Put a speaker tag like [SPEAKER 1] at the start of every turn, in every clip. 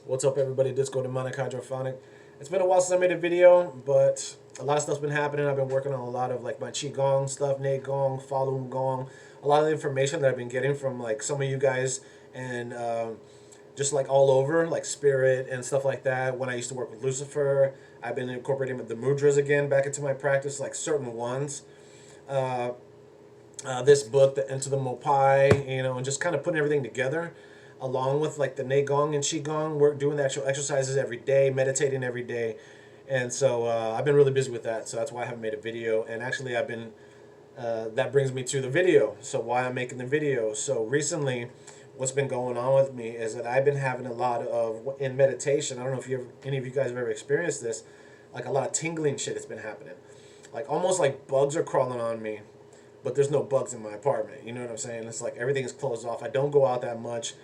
[SPEAKER 1] What's up, everybody? Disco Demonic Hydrophonic. It's been a while since I made a video, but a lot of stuff's been happening. I've been working on a lot of like my Qigong stuff, Nei Gong, Falun Gong, a lot of the information that I've been getting from like some of you guys and just like all over, like spirit and stuff like that. When I used to work with Lucifer, I've been incorporating the mudras again back into my practice, like certain ones. Uh, this book, the Into the Mopai, and just kind of putting everything together, along with like the Neigong and Qigong. We're doing the actual exercises every day, meditating every day, and so I've been really busy with that. So that's why I haven't made a video. And actually, I've been that brings me to the video. So why I'm making the video? So recently, what's been going on with me is that I've been having a lot of in meditation. I don't know if any of you guys have ever experienced this, like a lot of tingling shit has been happening, like almost like bugs are crawling on me, but there's no bugs in my apartment. You know what I'm saying? It's like everything is closed off. I don't go out that much.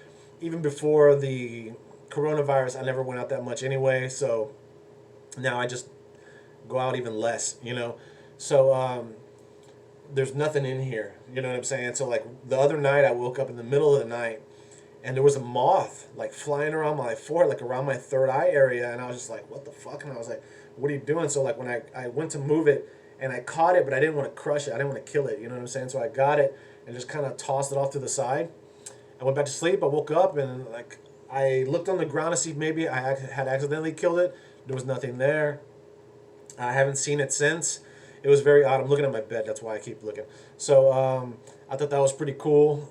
[SPEAKER 1] Even before the coronavirus, I never went out that much anyway. So now I just go out even less. So there's nothing in here. You know what I'm saying? So like the other night, I woke up in the middle of the night, and there was a moth like flying around my forehead, like around my third eye area, and I was just like, what the fuck? And I was like, what are you doing? So like when I went to move it, and I caught it, but I didn't want to crush it. I didn't want to kill it. You know what I'm saying? So I got it and just kind of tossed it off to the side. I went back to sleep. I woke up and like I looked on the ground to see if maybe I had accidentally killed it. There was nothing there. I haven't seen it since. It was very odd. I'm looking at my bed. That's why I keep looking. So I thought that was pretty cool.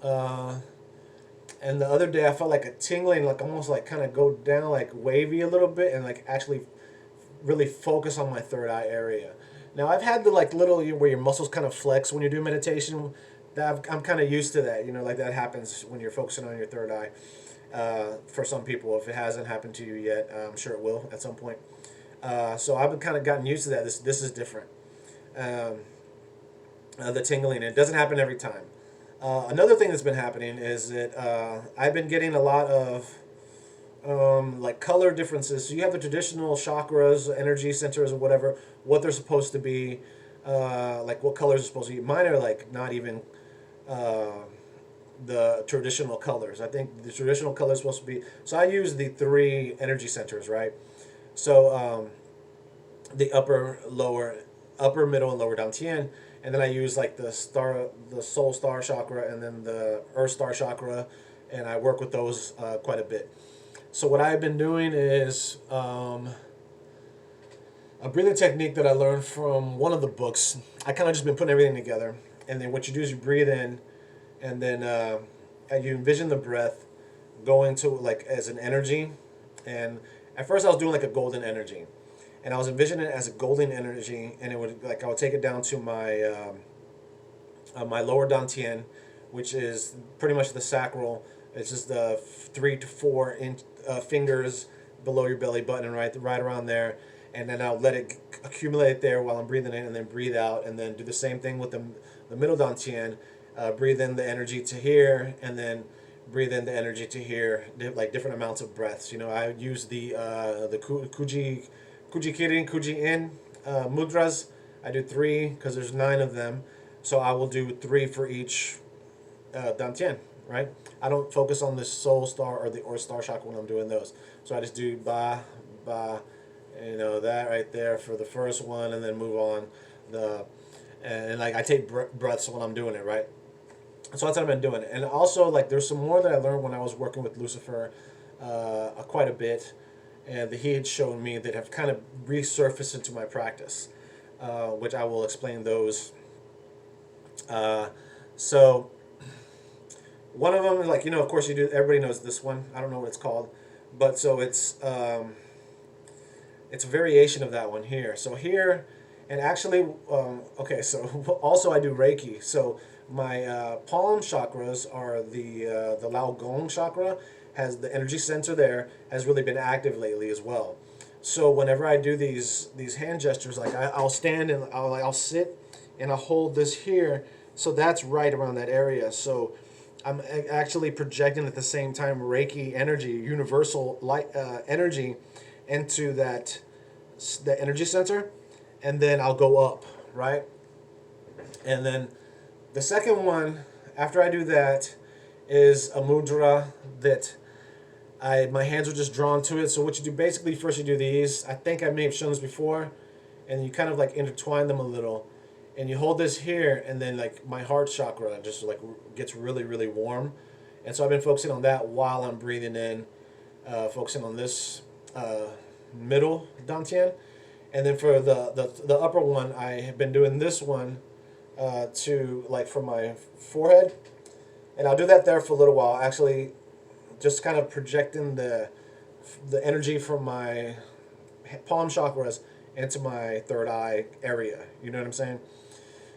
[SPEAKER 1] And the other day I felt like a tingling, like almost like kind of go down, like wavy a little bit, and like actually really focus on my third eye area. Now I've had the like little where your muscles kind of flex when you do meditation. That I'm kind of used to that. Like that happens when you're focusing on your third eye. For some people, if it hasn't happened to you yet, I'm sure it will at some point. So I've kind of gotten used to that. This is different. Um, the tingling. It doesn't happen every time. Another thing that's been happening is that I've been getting a lot of like color differences. So you have the traditional chakras, energy centers, or whatever, what they're supposed to be, like what colors are supposed to be. Mine are like not even uh, the traditional colors. I think the traditional color is supposed to be. So I use the three energy centers, right? So the upper, middle, and lower dantian, and then I use like the soul star chakra, and then the earth star chakra, and I work with those quite a bit. So what I've been doing is a breathing technique that I learned from one of the books. I kind of just been putting everything together, and then what you do is you breathe in, and then you envision the breath going to like as an energy. And at first I was doing like a golden energy, and I was envisioning it as a golden energy, and it would like I would take it down to my lower dantian, which is pretty much the sacral. It's just the 3 to 4 inch fingers below your belly button, right around there. And then I'll let it accumulate there while I'm breathing in, and then breathe out, and then do the same thing with the middle dantian. Breathe in the energy to here, and then breathe in the energy to here, like different amounts of breaths. I use the Kuji Kirin, Kuji In mudras. I do 3 because there's 9 of them, so I will do 3 for each dantian. Right? I don't focus on the soul star or the earth star chakra when I'm doing those. So I just do ba, ba, that right there for the first one, and then move on and like I take breaths when I'm doing it, right? So that's what I've been doing. And also like there's some more that I learned when I was working with Lucifer quite a bit, and that he had shown me that have kind of resurfaced into my practice, which I will explain those. So one of them is like, of course you do, everybody knows this one. I don't know what it's called, but so it's a variation of that one here. So here, and actually, okay, so also I do Reiki. So my palm chakras are the Lao Gong chakra, has the energy center there, has really been active lately as well. So whenever I do these hand gestures, like I'll stand and I'll sit and I'll hold this here, so that's right around that area. So I'm actually projecting at the same time Reiki energy, universal light energy, into the energy center, and then I'll go up, right? And then the second one, after I do that, is a mudra that my hands were just drawn to it. So what you do basically, first you do these. I think I may have shown this before, and you kind of like intertwine them a little, and you hold this here, and then like my heart chakra just like gets really really warm, and so I've been focusing on that while I'm breathing in, focusing on this middle dantian, and then for the upper one, I have been doing this one to like from my forehead, and I'll do that there for a little while. Actually, just kind of projecting the energy from my palm chakras into my third eye area. You know what I'm saying?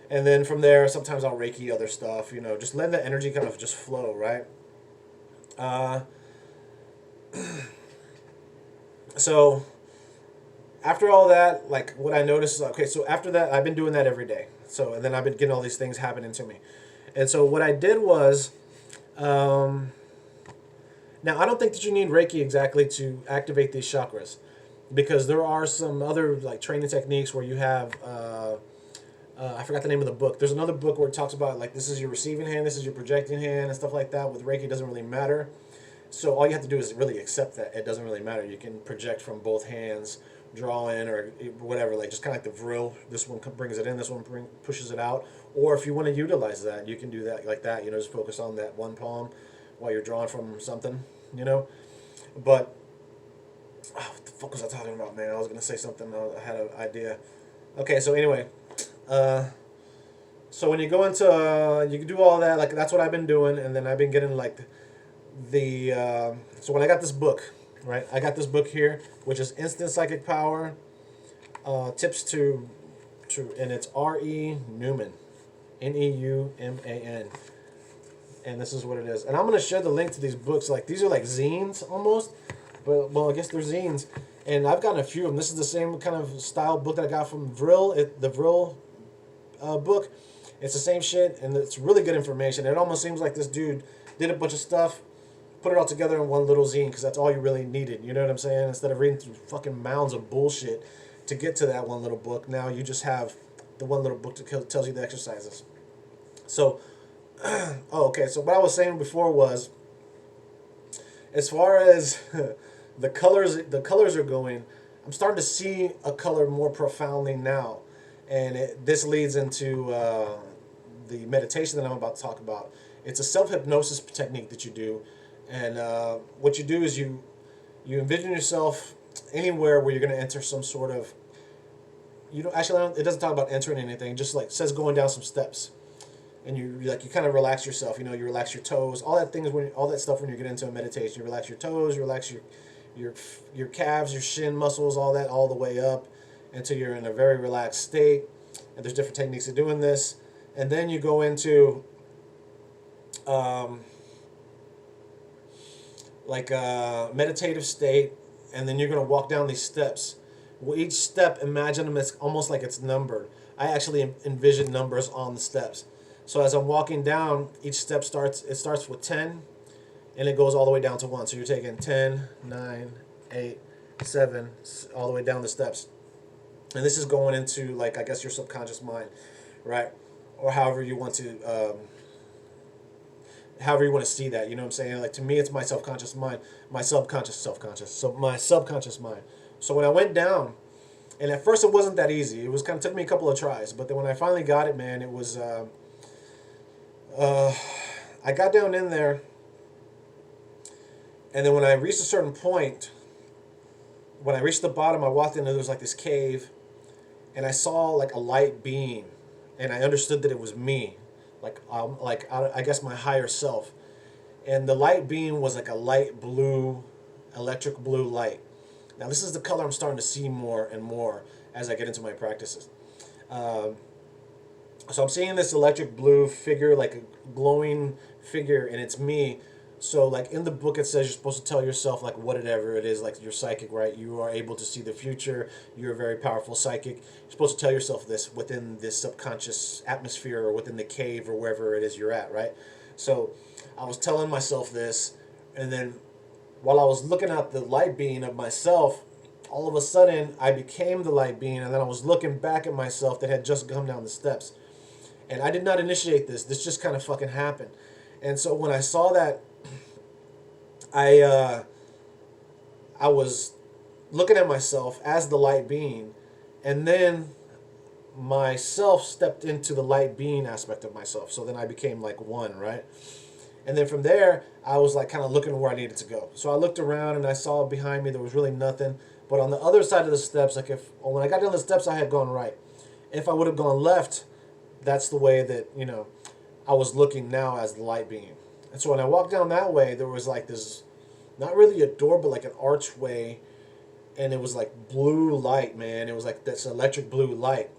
[SPEAKER 1] And then from there, sometimes I'll Reiki other stuff. You know, just let the energy kind of just flow, right? Uh, so after all that, like what I noticed is okay. So after that, I've been doing that every day. So and then I've been getting all these things happening to me, and so what I did was. Now, I don't think that you need Reiki exactly to activate these chakras, because there are some other like training techniques where you have I forgot the name of the book. There's another book where it talks about like this is your receiving hand, this is your projecting hand, and stuff like that. With Reiki, it doesn't really matter. So all you have to do is really accept that it doesn't really matter. You can project from both hands, draw in or whatever, like just kind of like the Vril. This one brings it in, this one pushes it out. Or if you want to utilize that, you can do that like that. You know, just focus on that one palm while you're drawing from something. You know, but what the fuck was I talking about, man? I was gonna say something. I had an idea. Okay, so anyway, so when you go into you can do all that. Like that's what I've been doing, and then I've been getting like so when I got this book, right? I got this book here, which is Instant Psychic Power, Tips and it's R.E. Newman, Neuman, and this is what it is. And I'm gonna share the link to these books. Like these are like zines almost, but well, I guess they're zines. And I've gotten a few of them. This is the same kind of style book that I got from Vril, the Vril book. It's the same shit, and it's really good information. It almost seems like this dude did a bunch of stuff, put it all together in one little zine, because that's all you really needed. You know what I'm saying? Instead of reading through fucking mounds of bullshit to get to that one little book, now you just have the one little book that tells you the exercises. So, oh, okay. So what I was saying before was, as far as the colors are going, I'm starting to see a color more profoundly now, and this leads into the meditation that I'm about to talk about. It's a self-hypnosis technique that you do, and what you do is you envision yourself anywhere where you're going to enter some sort of, you know, actually it doesn't talk about entering anything, just like it says going down some steps, and you kind of relax yourself. You know, you relax your toes, all that stuff when you get into a meditation. You relax your toes, you relax your calves, your shin muscles, all that, all the way up until you're in a very relaxed state. And there's different techniques of doing this, and then you go into like a meditative state, and then you're going to walk down these steps. Well, each step, imagine them as almost like it's numbered. I actually envision numbers on the steps. So as I'm walking down, each step starts with 10, and it goes all the way down to 1. So you're taking 10, 9, 8, 7, all the way down the steps. And this is going into, like, I guess your subconscious mind, right? Or however you want to see that, you know what I'm saying? Like, to me, it's my subconscious mind, my subconscious, so my subconscious mind. So when I went down, and at first it wasn't that easy. It was kind of took me a couple of tries, but then when I finally got it, man, it was, I got down in there, and then when I reached a certain point, when I reached the bottom, I walked in, and there was like this cave, and I saw like a light being, and I understood that it was me, like I guess my higher self, and the light being was like a light blue, electric blue light. Now this is the color I'm starting to see more and more as I get into my practices. So I'm seeing this electric blue figure, like a glowing figure, and it's me. So like in the book it says you're supposed to tell yourself like whatever it is, like you're psychic, right? You are able to see the future. You're a very powerful psychic. You're supposed to tell yourself this within this subconscious atmosphere or within the cave or wherever it is you're at, right? So I was telling myself this, and then while I was looking at the light being of myself, all of a sudden I became the light being, and then I was looking back at myself that had just come down the steps. And I did not initiate this. This just kind of fucking happened. And so when I saw that, I I was looking at myself as the light being, and then myself stepped into the light being aspect of myself. So then I became like one, right? And then from there, I was like kind of looking where I needed to go. So I looked around and I saw behind me there was really nothing. But on the other side of the steps, like if when I got down the steps, I had gone right. If I would have gone left, that's the way that I was looking now as the light being. And so when I walked down that way, there was like this, not really a door, but like an archway, and it was like blue light, man. It was like this electric blue light,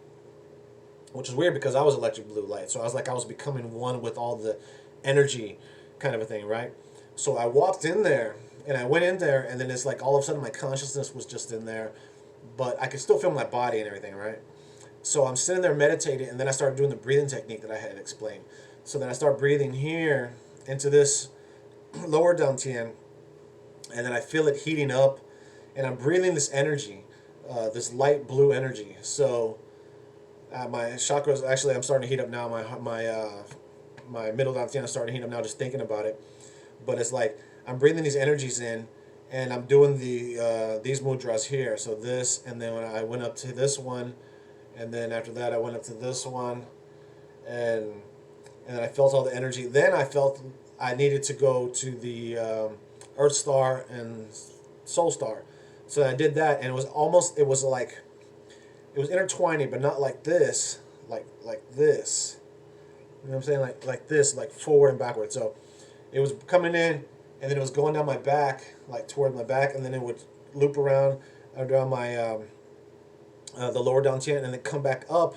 [SPEAKER 1] which is weird because I was electric blue light. So I was like I was becoming one with all the energy, kind of a thing, right? So I walked in there, and I went in there, and then it's like all of a sudden my consciousness was just in there, but I could still feel my body and everything, right? So I'm sitting there meditating, and then I started doing the breathing technique that I had explained. So then I start breathing here into this lower dantian, and then I feel it heating up, and I'm breathing this energy, this light blue energy. So my chakras, actually, I'm starting to heat up now. My middle dantian is starting to heat up now just thinking about it. But it's like I'm breathing these energies in, and I'm doing these mudras here. So this, and then when I went up to this one, and then after that I went up to this one, and then I felt all the energy. Then I felt I needed to go to the Earth Star and Soul Star. So I did that, and it was like, it was intertwining, but not like this, like this. You know what I'm saying? Like this, like forward and backward. So it was coming in, and then it was going down my back, like toward my back, and then it would loop around my the lower dantian, and then come back up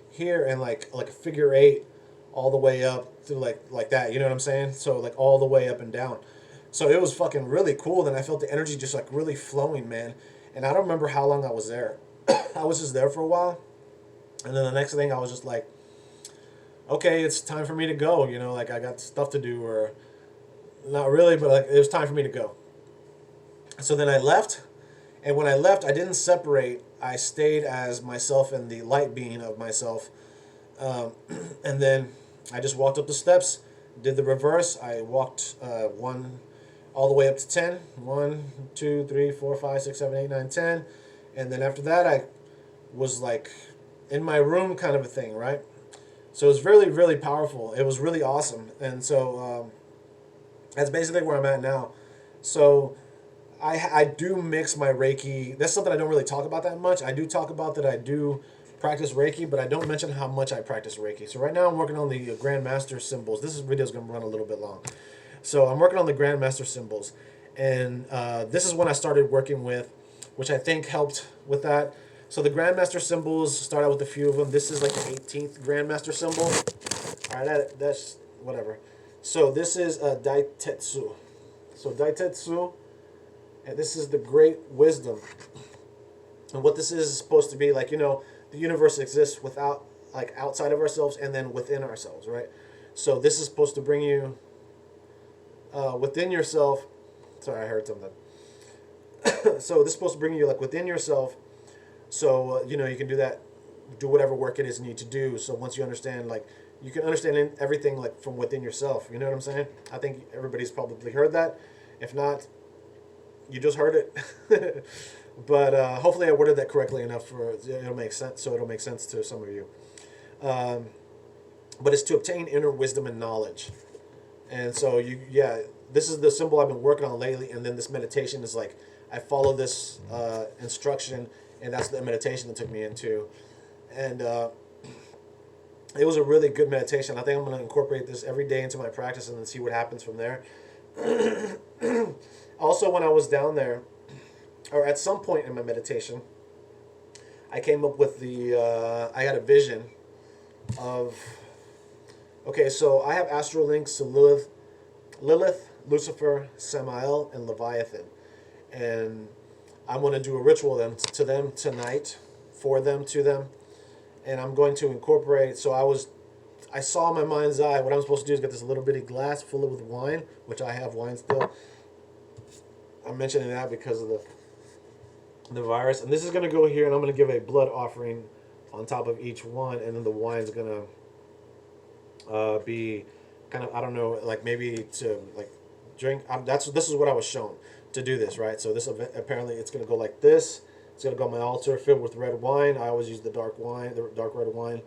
[SPEAKER 1] here, and like a figure eight, all the way up to like that. You know what I'm saying? So like all the way up and down. So it was fucking really cool. Then I felt the energy just like really flowing, man. And I don't remember how long I was there. I was just there for a while, and then the next thing I was just like, okay, it's time for me to go. Like I got stuff to do, or not really, but like it was time for me to go. So then I left, and when I left, I didn't separate. I stayed as myself and the light being of myself, and then I just walked up the steps, did the reverse. I walked one all the way up to 10. 1, 2, 3, 4, 5, 6, 7, 8, 9, 10. And then after that, I was like in my room, kind of a thing, right? So it was really, really powerful. It was really awesome. And so that's basically where I'm at now. So I do mix my Reiki. That's something I don't really talk about that much. I do talk about that I do practice Reiki, but I don't mention how much I practice Reiki. So right now I'm working on the Grand Master symbols. This video is going to run a little bit long. So I'm working on the Grand Master symbols. And this is when I started working with, which I think helped with that. So the Grand Master symbols, start out with a few of them. This is like the 18th Grand Master symbol. All right, that's whatever. So this is Daitetsu. So Daitetsu, and this is the great wisdom. And what this is supposed to be like, the universe exists without, like, outside of ourselves and then within ourselves, right? So this is supposed to bring you within yourself. Sorry, I heard something. So this is supposed to bring you like within yourself. So you can do that, do whatever work it is you need to do. So once you understand, like, you can understand everything like from within yourself. You know what I'm saying? I think everybody's probably heard that. If not, you just heard it. But hopefully I worded that correctly enough for it'll make sense. So it'll make sense to some of you. But it's to obtain inner wisdom and knowledge. And so this is the symbol I've been working on lately. And then this meditation is like, I follow this instruction, and that's the meditation that took me into. And it was a really good meditation. I think I'm going to incorporate this every day into my practice and then see what happens from there. Also, when I was down there, or at some point in my meditation, I came up with I had a vision of, okay, so I have astral links to Lilith, Lucifer, Samael, and Leviathan. And I'm going to do a ritual to them tonight, for them, to them. And I'm going to incorporate, so I saw in my mind's eye, what I'm supposed to do is get this little bitty glass full of with wine, which I have wine still. I'm mentioning that because of the virus. And this is going to go here, and I'm going to give a blood offering on top of each one, and then the wine's going to be kind of, I don't know, like maybe to like drink. This is what I was shown. to do this, right? So this event, apparently it's going to go like this. It's going to go on my altar filled with red wine. I always use the dark wine, the dark red wine,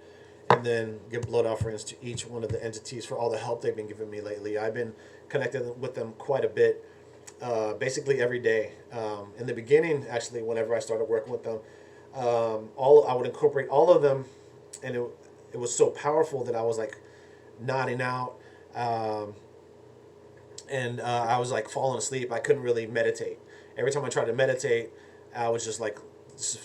[SPEAKER 1] and then give blood offerings to each one of the entities for all the help they've been giving me lately. I've been connected with them quite a bit, basically every day. In the beginning, actually, whenever I started working with them, I would incorporate all of them, and it was so powerful that I was like nodding out, and I was like falling asleep. I couldn't really meditate. Every time I tried to meditate, I was just like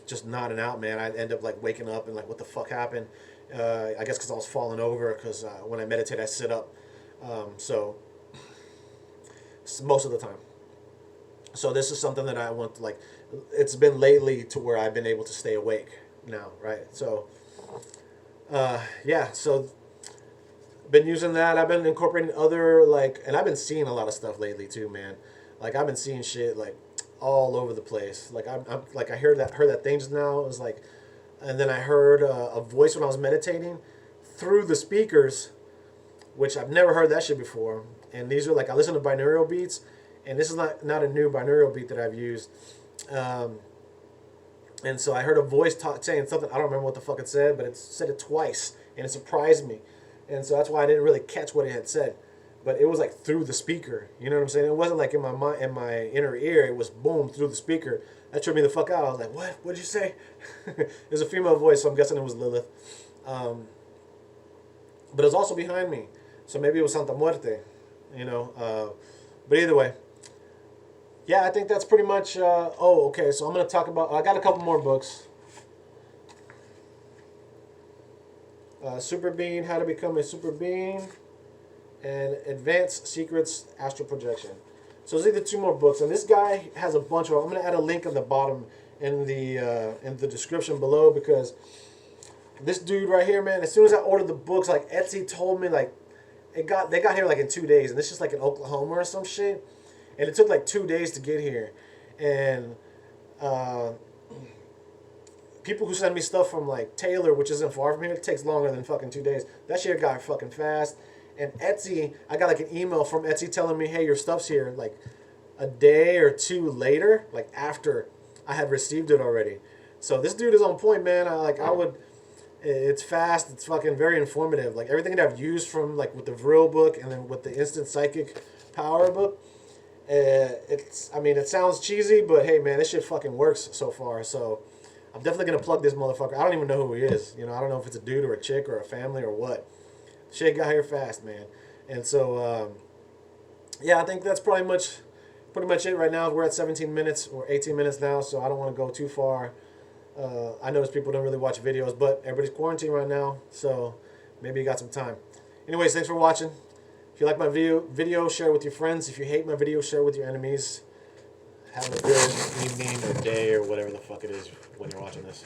[SPEAKER 1] just nodding out, man. I'd end up like waking up and like, what the fuck happened? I guess because I was falling over, because when I meditate, I sit up. So most of the time. So this is something that I want to like. It's been lately to where I've been able to stay awake now, right? So yeah. So been using that. I've been incorporating other like, and I've been seeing a lot of stuff lately too, man. Like I've been seeing shit like all over the place. Like I'm like I heard that thing just now. It was like, and then I heard a voice when I was meditating through the speakers, which I've never heard that shit before. And these are like, I listen to binaural beats, and this is not a new binaural beat that I've used. And so I heard a voice saying something, I don't remember what the fuck it said, but it said it twice, and it surprised me. And so that's why I didn't really catch what it had said. But it was like through the speaker. You know what I'm saying? It wasn't like in my mind, in my inner ear. It was boom through the speaker. That tripped me the fuck out. I was like, what? What'd you say? It was a female voice, so I'm guessing it was Lilith. But it was also behind me. So maybe it was Santa Muerte. You know? But either way. Yeah, I think that's pretty much... oh, okay. So I'm going to talk about... I got a couple more books. Super Being, How to Become a Super Being, and Advanced Secrets, Astral Projection. So these are the two more books, and this guy has a bunch of. I'm gonna add a link on the bottom in the description below, because this dude right here, man. As soon as I ordered the books, like Etsy told me, like they got here like in 2 days, and this is like in Oklahoma or some shit, and it took like 2 days to get here, and people who send me stuff from like Taylor, which isn't far from here, it takes longer than fucking 2 days. That shit got fucking fast. And Etsy, I got like an email from Etsy telling me, hey, your stuff's here, like a day or two later, like after I had received it already. So this dude is on point, man. It's fast, it's fucking very informative. Like everything that I've used from like with the Vril book and then with the Instant Psychic Power book, it sounds cheesy, but hey, man, this shit fucking works so far. So I'm definitely gonna plug this motherfucker. I don't even know who he is. You know, I don't know if it's a dude or a chick or a family or what. Shit got here fast, man. And so, yeah, I think that's pretty much it right now. We're at 17 minutes or 18 minutes now, so I don't want to go too far. I notice people don't really watch videos, but everybody's quarantined right now, so maybe you got some time. Anyways, thanks for watching. If you like my video, share it with your friends. If you hate my video, share it with your enemies. Have a good evening or day or whatever the fuck it is when you're watching this.